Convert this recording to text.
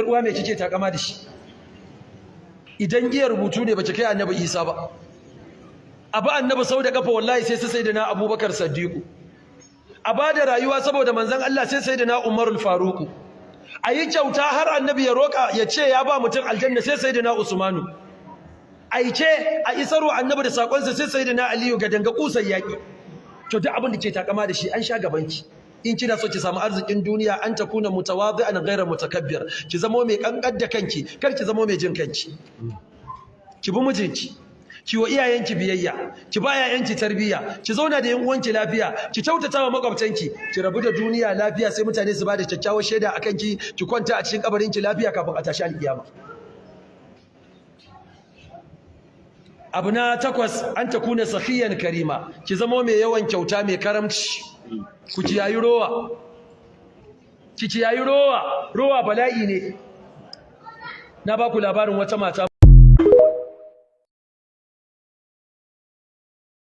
uwa me kike takama da shi? Idan iya rubutu ne bace kai annabi Isa ba. Abu annabi sau da kafa wallahi sai sayyidina Abubakar Siddiq. A bada rayuwa saboda manzon Allah sai sayyidina Umarul Faruq. Ayi kyauta har annabi ya roka ya ce ya ba mutum aljanna sai sayyidina Usmanu. Aice a isarwa annabi da sakonsa sai sayyidina Aliyu ga danga kusan yaki. To duk abin da ke takama da shi an sha gabanki. In kina so ki samu arzikin duniya an takuna mutawadhi'an ghayra mutakabbir, ki zamo mai kankar da kanki, kar ki zamo mai jin kanki. Ki bi mijinki, ki wa iyayenki biyayya, ki ba yayanki tarbiyya, ki zauna da yan uwanki lafiya, ki kyautata wa makwabtanki, ki rabu da duniya lafiya sai mutane su bada kyakkyawar shaida akan ki, ki kwanta a cikin kabarinki lafiya kafin a tashi alkiyama. Abu na 8 an takuna sakhiyan karima, ki zamo mai yawan kyauta mai karamci. Ku kiyayi rowa, ki kiyayi rowa, rowa bala'i ne. Na ba ku labarin wata mata